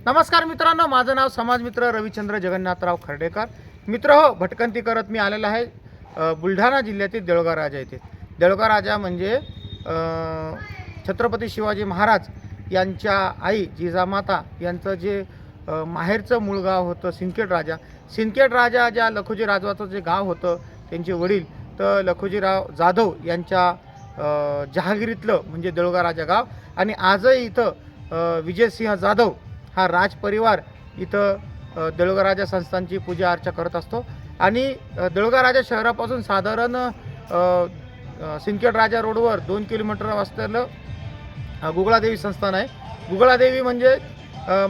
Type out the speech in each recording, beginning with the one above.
नमस्कार मित्रांनो, माझं नाव समाजमित्र रविचंद्र जगन्नाथराव खर्डेकर. मित्र हो, भटकंती करत मी आलेला आहे बुलढाणा जिल्ह्यातील देऊळगाव राजा येथे. देऊळगाव राजा म्हणजे छत्रपती शिवाजी महाराज यांच्या आई जिजामाता यांचं जे माहेरचं मूळ गाव होतं सिंदखेड राजा. सिंदखेड राजा ज्या लखोजी राजवाचं जे गाव होतं, त्यांचे वडील तर लखोजीराव जाधव यांच्या जहागिरीतलं म्हणजे देऊळगाव राजा गाव. आणि आजही इथं विजयसिंह जाधव हा राजपरिवार इथं देऊळगाव राजा संस्थानची पूजा अर्चा करत असतो. आणि देऊळगाव राजा शहरापासून साधारण सिंदखेड राजा रोडवर 2 किलोमीटर असलेलं गुगळादेवी संस्थान आहे. गुगळादेवी म्हणजे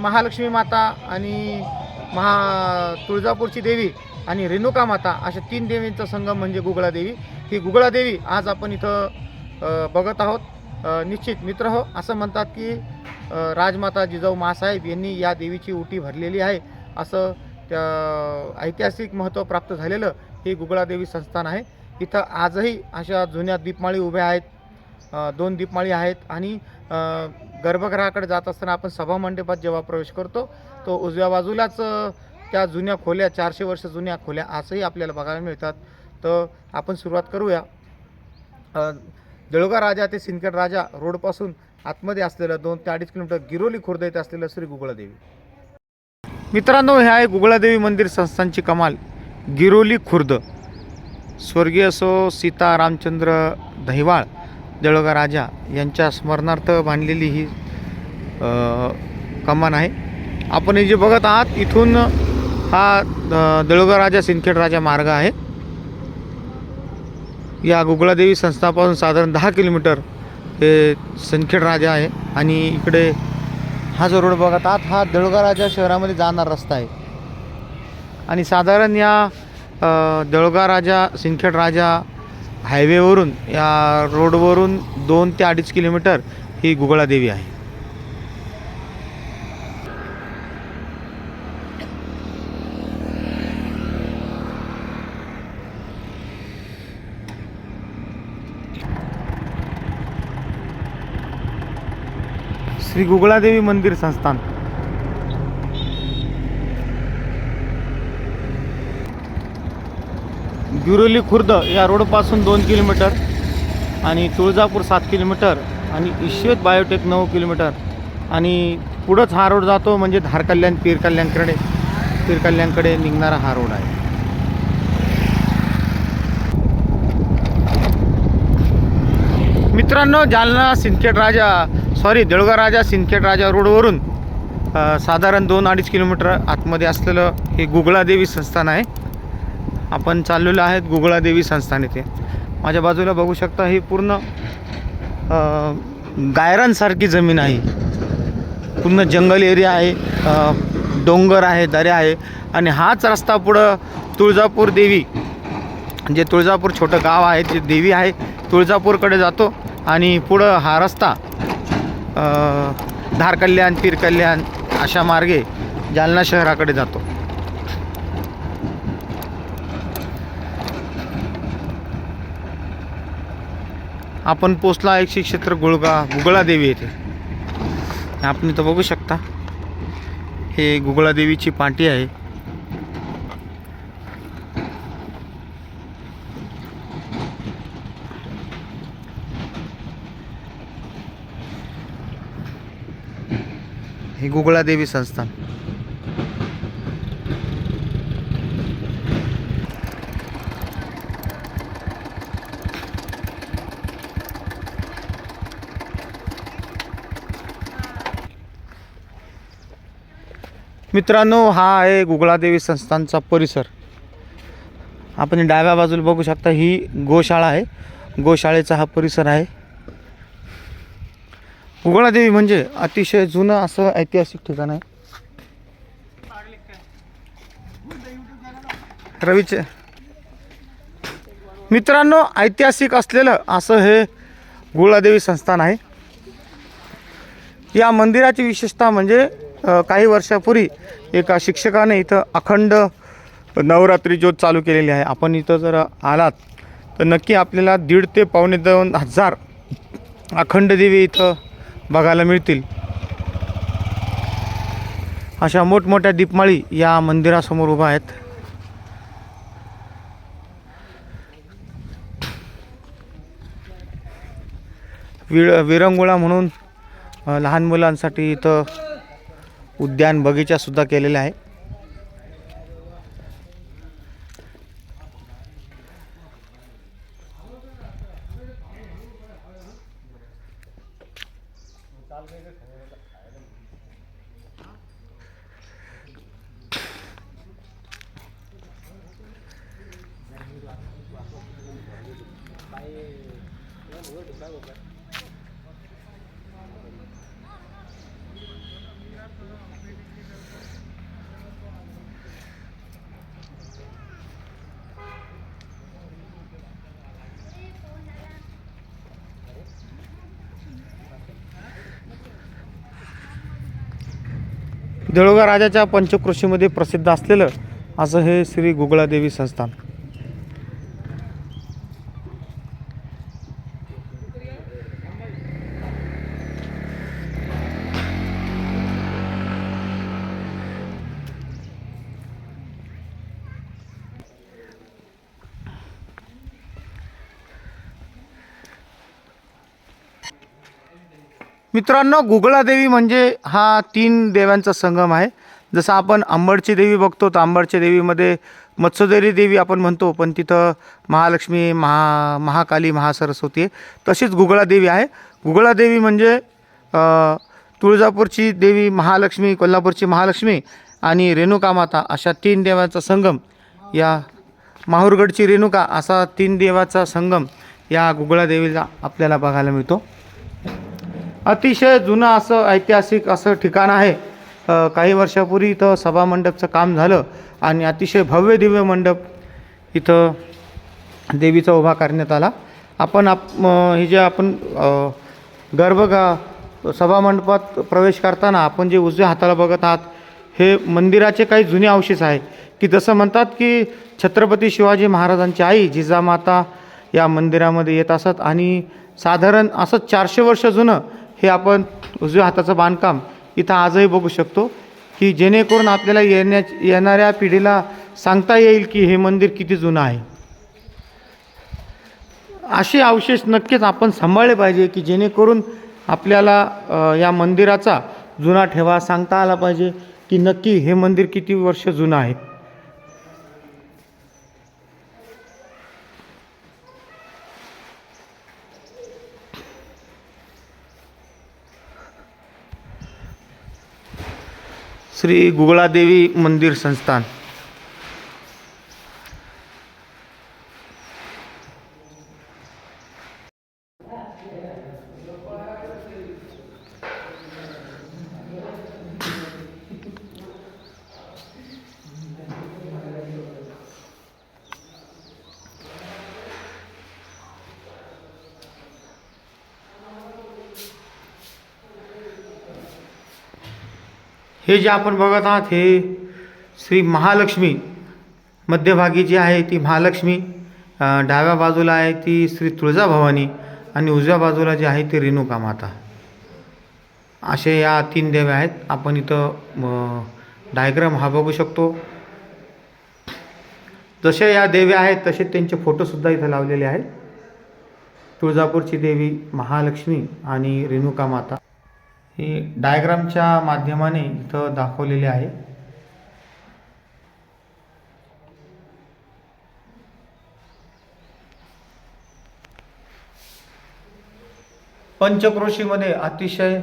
महालक्ष्मी माता आणि तुळजापूरची देवी आणि रेणुका माता अशा 3 देवींचा संगम म्हणजे गुगळादेवी. ही गुगळादेवी आज आपण इथं बघत आहोत. निश्चित मित्र हो, असं म्हणतात की राजमाता जिजाऊ मासाहेब यांनी या देवीची उटी भरलेली आहे, असं त्या ऐतिहासिक महत्त्व प्राप्त झालेलं हे गुगळादेवी संस्थान आहे. इथं आजही अशा जुन्या दीपमाळी उभ्या आहेत, 2 दीपमाळी आहेत. आणि गर्भगृहाकडे जात असताना आपण सभामंडपात जेव्हा प्रवेश करतो तो उजव्या बाजूलाच त्या जुन्या खोल्या 400 वर्ष जुन्या खोल्या आजही आपल्याला बघायला मिळतात. तर आपण सुरुवात करूया. देऊळगाव राजा ते सिंदखेड राजा रोडपासून आतमध्ये असलेलं 2 ते 2.5 किलोमीटर गिरोली खुर्द येथे असलेलं श्री गुगळादेवी. मित्रांनो, हे आहे गुगळादेवी मंदिर संस्थानची कमाल, गिरोली खुर्द. स्वर्गीय सीता रामचंद्र दहिवाळ देऊळगाव राजा यांच्या स्मरणार्थ बांधलेली ही कमान आहे. आपण हे जे बघत आहात इथून हा देऊळगाव राजा सिंदखेड राजा मार्ग आहे. या गुगळादेवी संस्थापासून साधारण 10 किलोमीटर हे सिंदखेड राजा आहे. आणि इकडे हा जो रोड बघत आहात हा देऊळगाव राजा शहरामध्ये जाणारा रस्ता आहे. आणि साधारण या देऊळगाव राजा सिंदखेड राजा हायवेवरून या रोडवरून 2 ते 2.5 किलोमीटर ही गुगळादेवी आहे. श्री गुगळादेवी मंदिर संस्थान. गिरोली खुर्द या रोडपासून 2 किलोमीटर आणि तुळजापूर 7 किलोमीटर आणि ईश्वेत बायोटेक 9 किलोमीटर. आणि पुढंच हा रोड जातो म्हणजे धारकल्याण पीरकल्याणकडे निघणारा हा रोड आहे. मित्रांनो, जालना सिंदखेड राजा देऊळगाव राजा सिंदखेड राजा रोडवरून साधारण 2-2.5 किलोमीटर आतमध्ये असलेलं हे गुगळादेवी संस्थान आहे. आपण चाललेलो आहेत गुगळादेवी संस्थान येथे. माझ्या बाजूला बघू शकता ही पूर्ण गायरांसारखी जमीन आहे. पूर्ण जंगल एरिया आहे, डोंगर आहे, दऱ्या आहे. आणि हाच रस्ता पुढं तुळजापूर देवी जे तुळजापूर छोटं गाव आहे जे देवी आहे तुळजापूरकडे जातो. आणि पुढं हा रस्ता धारकल्याण पीरकल्याण अशा मार्गे जालना शहराकडे जातो. आपण पोचला आहे श्री क्षेत्र गुगळादेवी येथे. आपण इथं बघू शकता हे गुगळादेवीची पाटी आहे. हे गुगळादेवी संस्थान. मित्रांनो, हा आहे गुगळादेवी संस्थानचा परिसर. आपण डाव्या बाजूला बघू शकता ही गोशाळा आहे. गोशाळेचा हा परिसर आहे. गुगळादेवी म्हणजे अतिशय जुनं असं ऐतिहासिक ठिकाण आहे. मित्रांनो, ऐतिहासिक असलेलं असं हे गुगळादेवी संस्थान आहे. या मंदिराची विशेषता म्हणजे काही वर्षापूर्वी एका शिक्षकाने इथं अखंड नवरात्री ज्योत चालू केलेली आहे. आपण इथं जर आलात तर नक्की आपल्याला 1,500 ते 2,500 अखंड दिवे इथं बघायला मिळतील. अशा मोठमोठ्या दीपमाळी या मंदिरासमोर उभा आहेत. विरंगुळा म्हणून लहान मुलांसाठी इथं उद्यान बगीचा सुद्धा केलेला आहे. देऊळगाव राजाच्या पंचक्रोशीमध्ये प्रसिद्ध असलेलं असं हे श्री गुगळादेवी संस्थान. मित्रांनो, गुगळादेवी म्हणजे हा 3 देव्यांचा संगम आहे. जसं आपण अंबडची देवी बघतो तर अंबडच्या देवीमध्ये मत्स्योदरी देवी आपण म्हणतो, पण तिथं महालक्ष्मी, महाकाली, महासरस्वती आहे. तशीच गुगळादेवी आहे. गुगळादेवी म्हणजे तुळजापूरची देवी महालक्ष्मी, कोल्हापूरची महालक्ष्मी आणि रेणुका माता अशा 3 देवांचा संगम, या माहूरगडची रेणुका असा 3 देवाचा संगम या गुगळादेवीला आपल्याला बघायला मिळतो. अतिशय जुनं असं ऐतिहासिक असं ठिकाण आहे. काही वर्षापूर्वी इथं सभामंडपचं काम झालं आणि अतिशय भव्य दिव्य मंडप इथं देवीचा उभा करण्यात आला. आपण हे जे आपण सभामंडपात प्रवेश करताना आपण जे उजव्या हाताला बघत आहात हे मंदिराचे काही जुने अवशेष आहे, की जसं म्हणतात की छत्रपती शिवाजी महाराजांची आई जिजामाता या मंदिरामध्ये येत असत आणि साधारण असं 400 वर्ष जुनं हे आपण उजव्या हाताचं बांधकाम इथं आजही बघू शकतो, की जेणेकरून आपल्याला येणाऱ्या पिढीला सांगता येईल की हे मंदिर किती जुनं आहे. असे अवशेष नक्कीच आपण सांभाळले पाहिजे, की जेणेकरून आपल्याला या मंदिराचा जुना ठेवा सांगता आला पाहिजे की नक्की हे मंदिर किती वर्ष जुनं आहे. श्री गुगळादेवी मंदिर संस्थान. हे जे आपण बघत आहात हे श्री महालक्ष्मी, मध्यभागी जी आहे ती महालक्ष्मी, डाव्या बाजूला आहे ती श्री तुळजाभवानी आणि उजव्या बाजूला जी आहे ती रेणुका माता. असे या 3 देव्या आहेत. आपण इथं डायग्राम हा बघू शकतो. जसे या देव्या आहेत तसे त्यांचे फोटोसुद्धा इथं लावलेले आहेत. तुळजापूरची देवी महालक्ष्मी आणि रेणुका माता हे डायग्रामच्या माध्यमाने इथं दाखवलेले आहे. पंचक्रोशीमध्ये अतिशय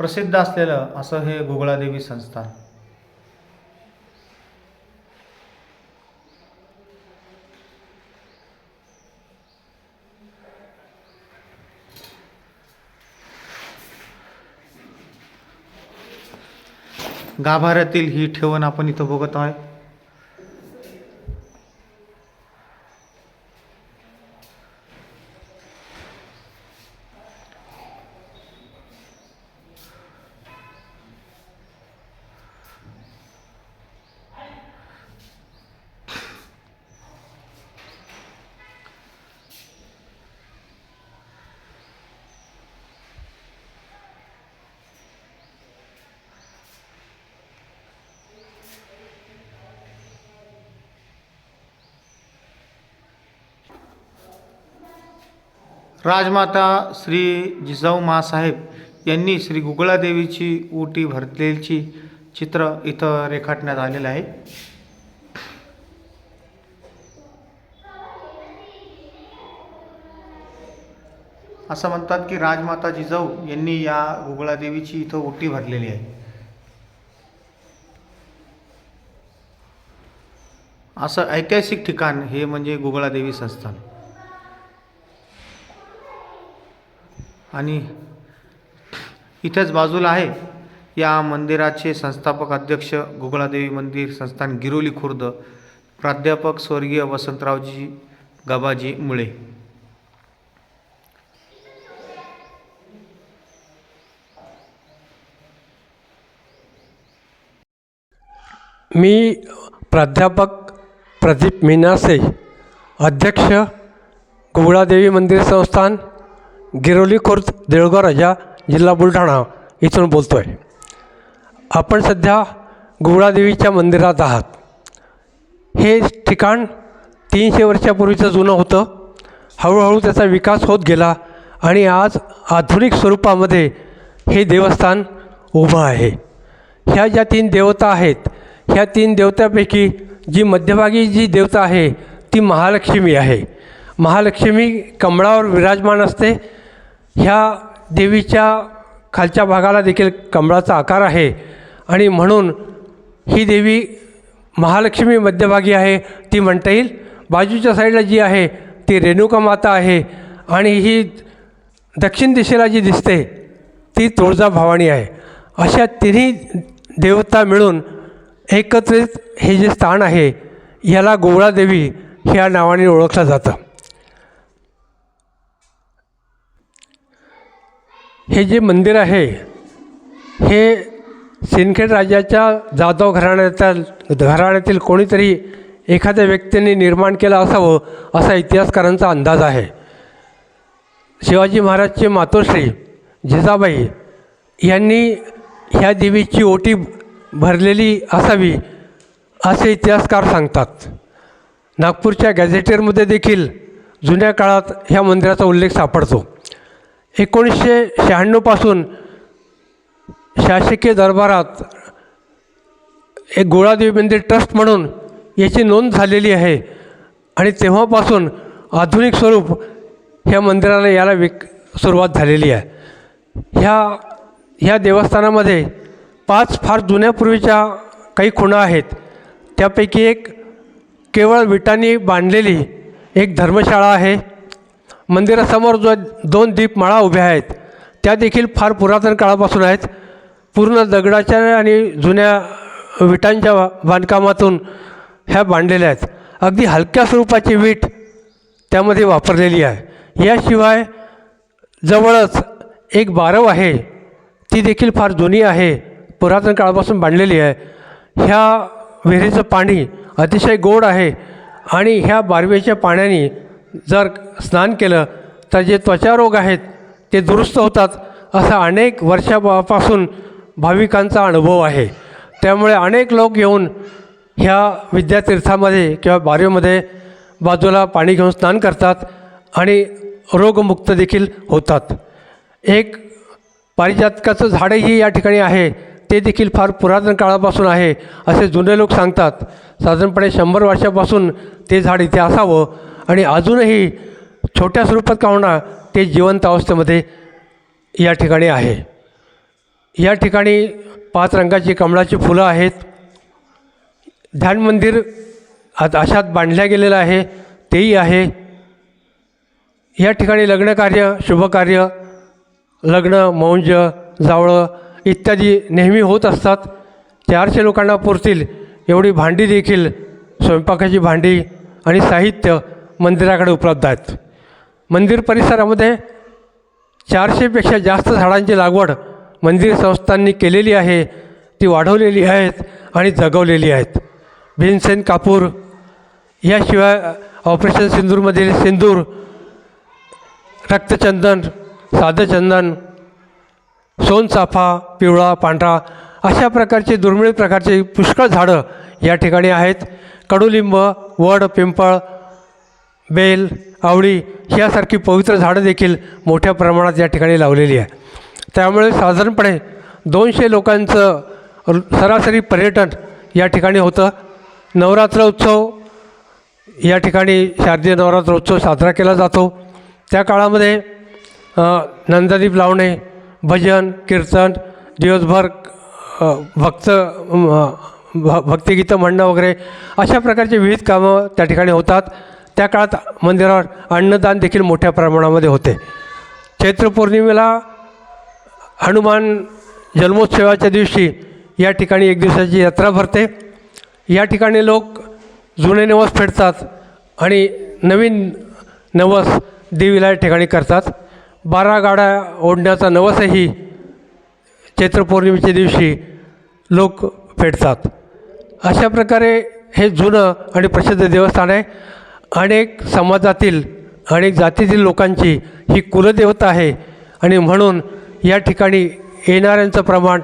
प्रसिद्ध असलेलं असं हे गुगळादेवी संस्थान. गाभाऱ्यातील ही ठेवण आपण इथं बघत आहे. राजमाता श्री जिजाऊ माँसाहेब यांनी श्री गुगळादेवीची ओटी भरलेली चित्र इथं रेखाटण्यात आलेलं आहे. असं म्हणतात की राजमाता जिजाऊ यांनी या गुगळादेवीची इथं ओटी भरलेली आहे. असं ऐतिहासिक ठिकाण हे म्हणजे गुगळादेवी संस्थान. आणि इथेच बाजूला आहे या मंदिराचे संस्थापक अध्यक्ष, गुगळादेवी मंदिर संस्थान गिरोली खुर्द, प्राध्यापक स्वर्गीय वसंतरावजी गबाजी मुळे. मी प्राध्यापक प्रदीप मीनासे, अध्यक्ष गुगळादेवी मंदिर संस्थान गिरोली खुर्द, देऊळगाव राजा, जिल्हा बुलढाणा इथून बोलतो आहे. आपण सध्या गुगळादेवीच्या मंदिरात आहात. हे ठिकाण 300 वर्षापूर्वीचं जुनं होतं. हळूहळू त्याचा विकास होत गेला आणि आज आधुनिक स्वरूपामध्ये हे देवस्थान उभं आहे. ह्या ज्या 3 देवता आहेत, ह्या 3 देवतापैकी जी मध्यभागी जी देवता आहे ती महालक्ष्मी आहे. महालक्ष्मी कमळावर विराजमान असते. ह्या देवीच्या खालच्या भागाला देखील कमळाचा आकार आहे आणि म्हणून ही देवी महालक्ष्मी मध्यभागी आहे ती म्हणता येईल. बाजूच्या साईडला जी आहे ती रेणुका माता आहे आणि ही दक्षिण दिशेला जी दिसते ती तुळजाभवानी आहे. अशा तिन्ही देवता मिळून एकत्रित हे जे स्थान आहे याला गुगळादेवी ह्या नावाने ओळखलं जातं. हे जे मंदिर आहे हे सिंदखेड राजाच्या जाधव घराण्यातील कोणीतरी एखाद्या व्यक्तीने निर्माण केलं असावं असा इतिहासकारांचा अंदाज आहे. शिवाजी महाराजचे मातोश्री जिजाबाई यांनी ह्या देवीची ओटी भरलेली असावी असे इतिहासकार सांगतात. नागपूरच्या गॅझेटियरमध्ये देखील जुन्या काळात ह्या मंदिराचा उल्लेख सापडतो. 1996 पासून शासकीय दरबारात एक गुगळादेवी मंदिर ट्रस्ट म्हणून याची नोंद झालेली आहे आणि तेव्हापासून आधुनिक स्वरूप ह्या मंदिराला याला सुरुवात झालेली आहे. ह्या देवस्थानामध्ये 5 फार जुन्यापूर्वीच्या काही खुणा आहेत. त्यापैकी एक केवळ विटांनी बांधलेली एक धर्मशाळा आहे. मंदिरासमोर जो 2 दीपमाळा उभ्या आहेत त्या देखील फार पुरातन काळापासून आहेत. पूर्ण दगडाच्या आणि जुन्या विटांच्या बांधकामातून ह्या बांधलेल्या आहेत. अगदी हलक्या स्वरूपाची वीट त्यामध्ये वापरलेली आहे. याशिवाय जवळच एक बारव आहे, ती देखील फार जुनी आहे, पुरातन काळापासून बांधलेली आहे. ह्या विहिरीचं पाणी अतिशय गोड आहे आणि ह्या बारवेच्या पाण्याने जर स्नान केलं तर जे त्वचारोग आहेत ते दुरुस्त होतात असा अनेक वर्षापासून भाविकांचा अनुभव आहे. त्यामुळे अनेक लोक येऊन ह्या विद्यातीर्थामध्ये किंवा बारवेमध्ये बाजूला पाणी घेऊन स्नान करतात आणि रोगमुक्त देखील होतात. एक पारिजातकाचं झाडही या ठिकाणी आहे, ते देखील फार पुरातन काळापासून आहे असे जुने लोक सांगतात. साधारणपणे 100 वर्षापासून ते झाड इथे असावं आणि अजूनही छोट्या स्वरूपात का होणार ते जिवंत अवस्थेमध्ये या ठिकाणी आहे. या ठिकाणी 5 रंगाची कमळाची फुलं आहेत. ध्यान मंदिर अशात बांधल्या गेलेलं आहे, तेही आहे. या ठिकाणी लग्नकार्य, शुभकार्य, लग्न, मौंज, जावळं इत्यादी नेहमी होत असतात. 400 लोकांना पुरतील एवढी भांडी देखील, स्वयंपाकाची भांडी आणि साहित्य मंदिराकडे उपलब्ध आहेत. मंदिर परिसरामध्ये 400पेक्षा जास्त झाडांची लागवड मंदिर संस्थांनी केलेली आहे. ती वाढवलेली आहेत आणि जगवलेली आहेत. भीमसेन कापूर, याशिवाय ऑपरेशन सिंदूरमधील सिंदूर, रक्तचंदन, साधं चंदन, सोनचाफा, पिवळा, पांढरा अशा प्रकारचे दुर्मिळ प्रकारचे पुष्कळ झाडं या ठिकाणी आहेत. कडुलिंब, वड, पिंपळ, बेल आवळी ह्यासारखी पवित्र झाडं देखील मोठ्या प्रमाणात या ठिकाणी लावलेली आहे. त्यामुळे साधारणपणे 200 लोकांचं सरासरी पर्यटन या ठिकाणी होतं. नवरात्र उत्सव या ठिकाणी शारदीय नवरात्र उत्सव साजरा केला जातो. त्या काळामध्ये नंदादीप लावणे, भजन कीर्तन, दिवसभर भक्तिगीतं म्हणणं वगैरे अशा प्रकारचे विविध कामं त्या ठिकाणी होतात. त्या काळात मंदिरावर अन्नदान देखील मोठ्या प्रमाणामध्ये होते. चैत्र पौर्णिमेला हनुमान जन्मोत्सवाच्या दिवशी या ठिकाणी एक दिवसाची यात्रा भरते. या ठिकाणी लोक जुने नवस फेडतात आणि नवीन नवस देवीला या ठिकाणी करतात. 12 गाड्या ओढण्याचा नवसही चैत्र पौर्णिमेच्या दिवशी लोक फेडतात. अशा प्रकारे हे जुनं आणि प्रसिद्ध देवस्थान आहे. अनेक समाजातील अनेक जातीतील लोकांची ही कुलदेवता आहे आणि म्हणून या ठिकाणी येणाऱ्यांचं प्रमाण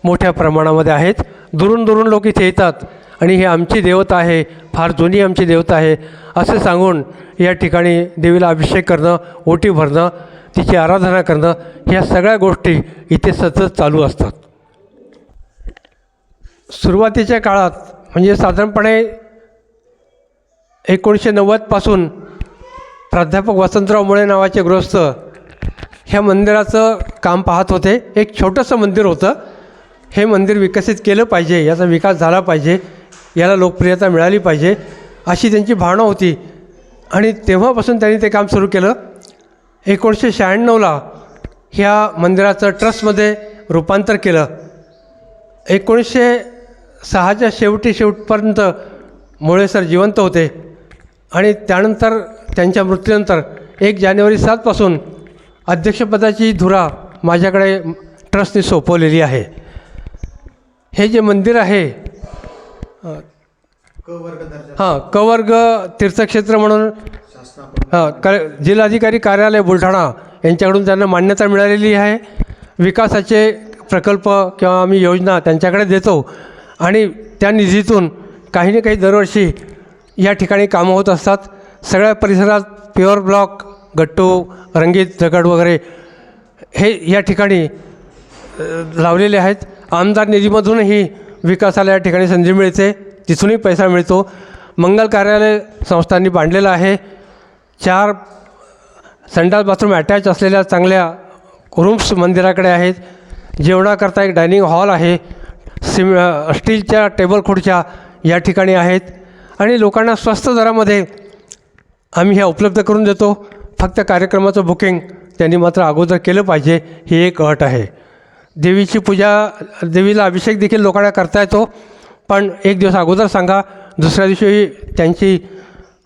मोठ्या प्रमाणामध्ये आहेत. दुरून दुरून लोक इथे येतात आणि ही आमची देवता आहे, फार जुनी आमची देवता आहे असं सांगून या ठिकाणी देवीला अभिषेक करणं, ओटी भरणं, तिची आराधना करणं ह्या सगळ्या गोष्टी इथे सतत चालू असतात. सुरुवातीच्या काळात म्हणजे साधारणपणे 1990पासून प्राध्यापक वसंतराव मुळे नावाचे गृहस्थ ह्या मंदिराचं काम पाहत होते. एक छोटंसं मंदिर होतं. हे मंदिर विकसित केलं पाहिजे, याचा विकास झाला पाहिजे, याला लोकप्रियता मिळाली पाहिजे अशी त्यांची भावना होती आणि तेव्हापासून त्यांनी ते काम सुरू केलं. 1996ला ह्या मंदिराचं ट्रस्टमध्ये रूपांतर केलं. 1906च्या शेवटपर्यंत मुळे सर जिवंत होते आणि त्यानंतर त्यांच्या मृत्यूनंतर 1 जानेवारी 7पासून अध्यक्षपदाची धुरा माझ्याकडे ट्रस्टने सोपवलेली आहे. हे जे मंदिर आहे क वर्ग तीर्थक्षेत्र म्हणून जिल्हाधिकारी कार्यालय बुलढाणा यांच्याकडून त्यांना मान्यता मिळालेली आहे. विकासाचे प्रकल्प किंवा आम्ही योजना त्यांच्याकडे देतो आणि त्या निधीतून काही ना काही दरवर्षी या ठिकाणी कामं होत असतात. सगळ्या परिसरात प्युअर ब्लॉक, गट्टू, रंगीत दगड वगैरे हे या ठिकाणी लावलेले आहेत. आमदार निधीमधूनही विकासाला या ठिकाणी संधी मिळते, तिथूनही पैसा मिळतो. मंगल कार्यालय संस्थांनी बांधलेलं आहे. 4 संडास बाथरूम अटॅच असलेल्या चांगल्या रूम्स मंदिराकडे आहेत. जेवणाकरता एक डायनिंग हॉल आहे. स्टीलच्या टेबल खुर्च्या या ठिकाणी आहेत आणि लोकांना स्वस्त दरामध्ये आम्ही ह्या उपलब्ध करून देतो. फक्त कार्यक्रमाचं बुकिंग त्यांनी मात्र अगोदर केलं पाहिजे, ही एक अट आहे. देवीची पूजा, देवीला अभिषेक देखील लोकांना करता येतो, पण 1 दिवस अगोदर सांगा. दुसऱ्या दिवशी त्यांची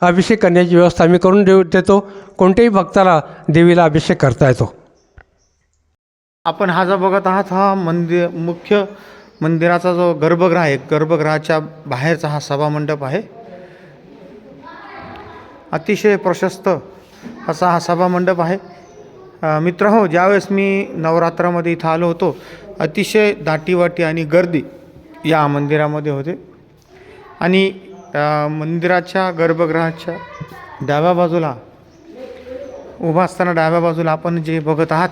अभिषेक करण्याची व्यवस्था आम्ही करून देतो. कोणत्याही भक्ताला देवीला अभिषेक करता येतो. आपण हा जो बघत आहात हा मुख्य मंदिराचा जो गर्भगृह आहे, गर्भगृहाच्या बाहेरचा हा सभामंडप आहे. अतिशय प्रशस्त असा हा सभामंडप आहे. मित्रहो, ज्यावेळेस मी नवरात्रामध्ये इथं आलो होतो, अतिशय दाटीवाटी आणि गर्दी या मंदिरामध्ये होते आणि मंदिराच्या गर्भगृहाच्या डाव्या बाजूला उभा असताना डाव्या बाजूला आपण जे बघत आहात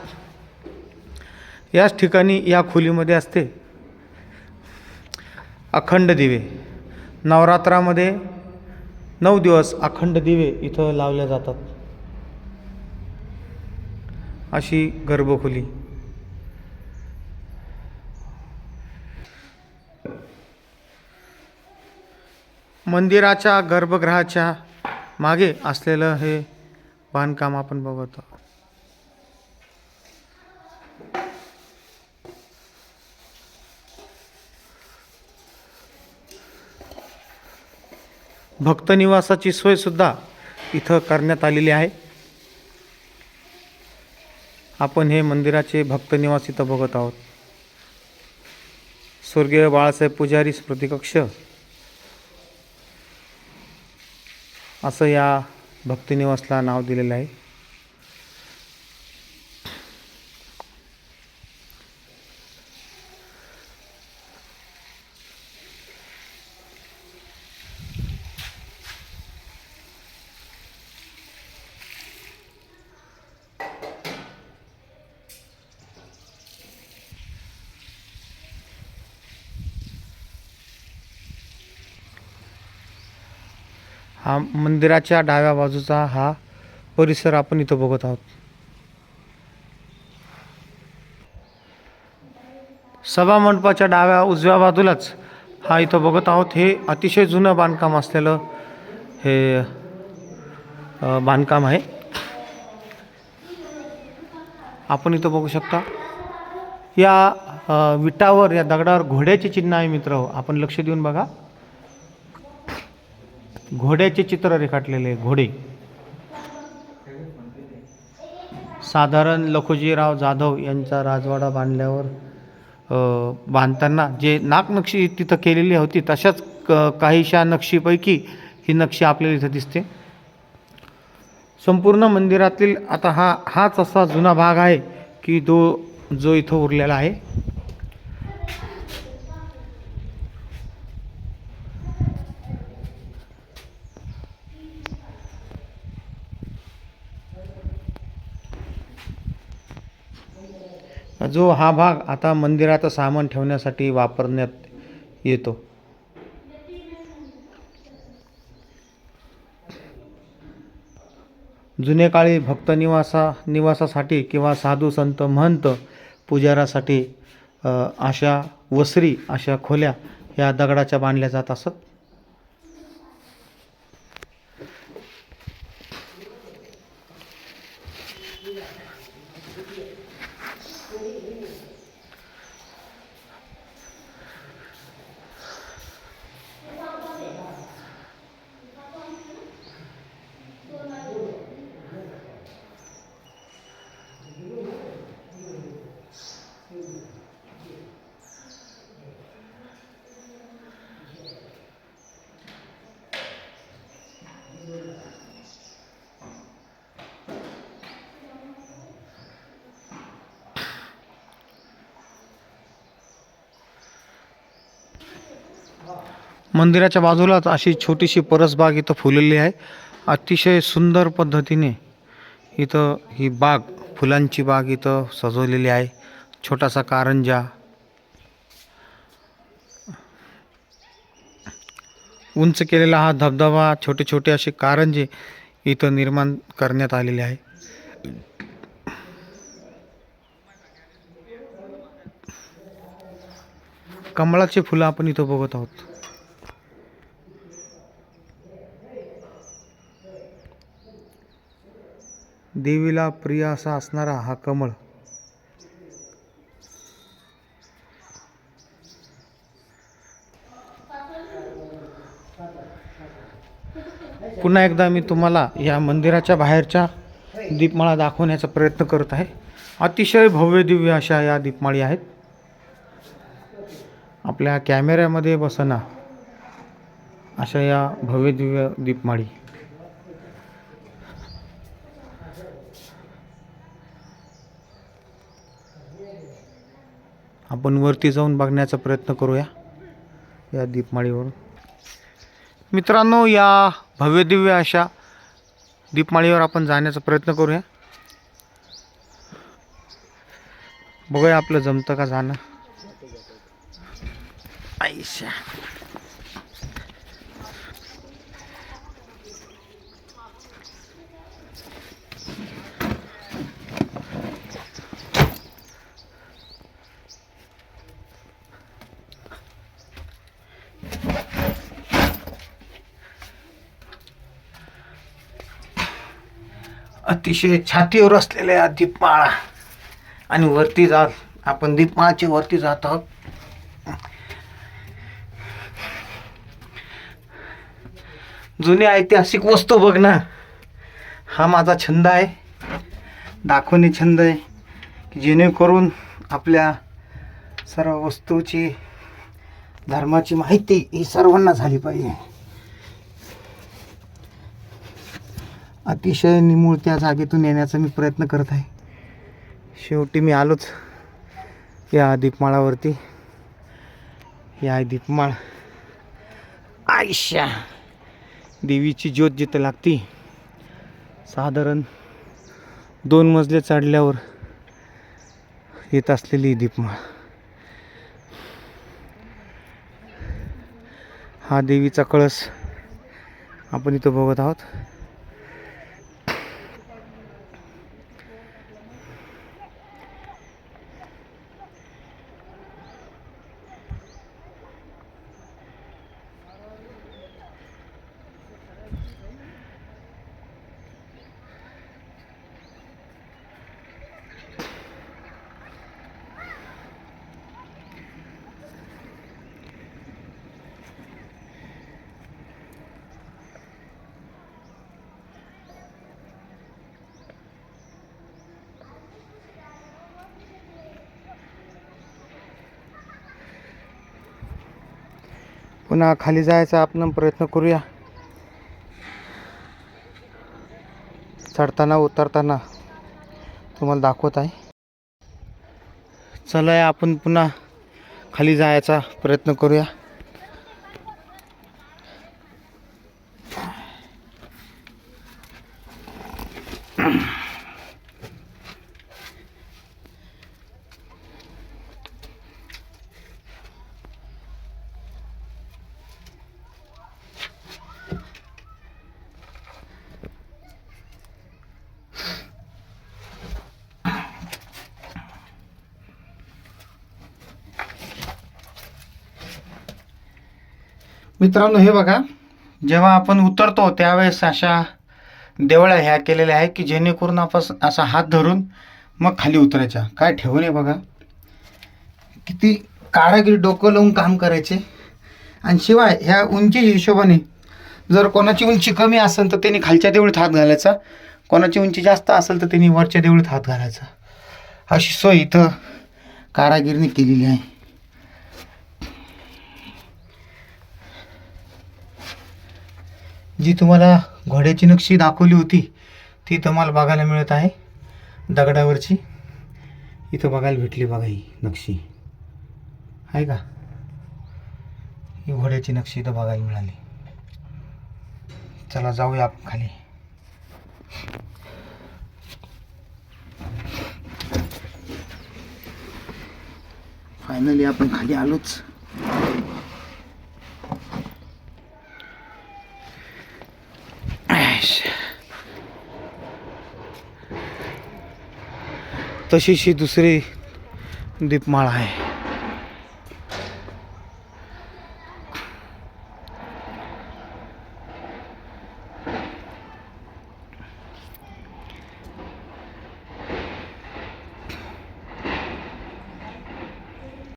याच ठिकाणी या खोलीमध्ये असते अखंड दिवे. नवरात्रामध्ये 9 दिवस अखंड दिवे इथं लावले जातात. अशी गर्भखोली. मंदिराच्या गर्भगृहाच्या मागे असलेलं हे बांधकाम आपण बघत आहोत. भक्तनिवासाची सोयसुद्धा इथं करण्यात आलेली आहे. आपण हे मंदिराचे भक्तनिवास इथं बघत आहोत. स्वर्गीय बाळासाहेब पुजारी स्मृतिकक्ष असं या भक्तनिवासला नाव दिलेलं आहे. हा मंदिराच्या डाव्या बाजूचा हा परिसर आपण इथं बघत आहोत. सभा मंडपाच्या डाव्या उजव्या बाजूलाच हा इथं बघत आहोत. हे अतिशय जुनं बांधकाम असलेलं हे बांधकाम आहे. आपण इथं बघू शकता या विटावर, या दगडावर घोड्याचे चिन्ह आहे मित्र. आपण लक्ष देऊन बघा, घोड्याचे चित्र रेखाटलेले घोडे. साधारण लखोजीराव जाधव यांचा राजवाडा बांधल्यावर बांधताना जे नागनक्षी तिथं केलेली होती तशाच काहीशा नक्षीपैकी ही नक्षी आपल्याला इथं दिसते. संपूर्ण मंदिरातील आता हाच असा जुना भाग आहे की जो इथं उरलेला आहे. जो हा भाग आता मंदिरात सामान ठेवण्यासाठी वापरण्यात येतो. जुने काळी भक्त निवासासाठी किंवा साधू संत महंत पुजारासाठी अशा वसरी, अशा खोल्या या दगडाच्या बांधल्या जात असत. मंदिराच्या बाजूलाच अशी छोटीशी परसबाग इथं फुललेली आहे. अतिशय सुंदर पद्धतीने इथं ही बाग, फुलांची बाग इथं सजवलेली आहे. छोटासा कारंजा, उंच केलेला हा धबधबा, छोटे छोटे असे कारंजे इथं निर्माण करण्यात आलेले आहे. कमळाची फुलं आपण इथं बघत आहोत. देवीला प्रिय असा असणारा हा कमळ. पुन्हा एकदा मी तुम्हाला या मंदिराच्या बाहेरच्या दीपमाळा दाखवण्याचा प्रयत्न करत आहे. अतिशय भव्य दिव्य अशा या दीपमाळी आहेत. आपल्या कॅमेऱ्यामध्ये बसना अशा या भव्य दिव्य दीपमाळी. आपण वरती जाऊन बघण्याचा प्रयत्न करूया या दीपमाळीवरून. मित्रांनो, या भव्य दिव्य अशा दीपमाळीवर आपण जाण्याचा प्रयत्न करूया. बघूया आपलं जमतं का जाणं. आयशा अतिशय छातीवर असलेल्या दीपमाळा आणि वरती जात आपण दीपमाळाच्या वरती जात आहोत. जुने ऐतिहासिक वस्तू बघणं हा माझा छंद आहे, दाखवणे छंद आहे, की जेणेकरून आपल्या सर्व वस्तूची, धर्माची माहिती ही सर्वांना झाली पाहिजे. अतिशय निमुळत्या जागेतून येण्याचा मी प्रयत्न करत आहे. शेवटी मी आलोच या दीपमाळावरती. या दीपमाळ आयशा देवीची ज्योत जिथं लागती, साधारण 2 मजले चढल्यावर येत असलेली दीपमाळ. हा देवीचा कळस आपण इथं बघत आहोत. पुन्हा खाली जायचा आपण प्रयत्न करूया. चढताना उतरताना तुम्हाला दाखवत आहे. चला आपण पुन्हा खाली जायचा प्रयत्न करूया. मित्रांनो, हे बघा, जेव्हा आपण उतरतो त्यावेळेस अशा देवळ्या ह्या केलेल्या आहे की जेणेकरून आपण असा हात धरून मग खाली उतरायचा. काय ठेवून आहे बघा, किती कारागीर डोकं लावून काम करायचे. आणि शिवाय ह्या उंची हिशोबाने जर कोणाची उंची कमी असेल तर त्यांनी खालच्या देवळीत हात घालायचा, कोणाची उंची जास्त असेल तर त्यांनी वरच्या देवळीत हात घालायचा. अशी सोय इथं कारागिरीने केलेली आहे. जी तुम्हाला घोड्याची नक्षी दाखवली होती ती तुम्हाला बघायला मिळत आहे दगडावरची. इथं बघायला भेटली बघा ही नक्षी आहे का, ही घोड्याची नक्षी इथं बघायला मिळाली. चला जाऊया आपण खाली. फायनली आपण खाली आलोच. तशीच ही दुसरी दीपमाळ आहे.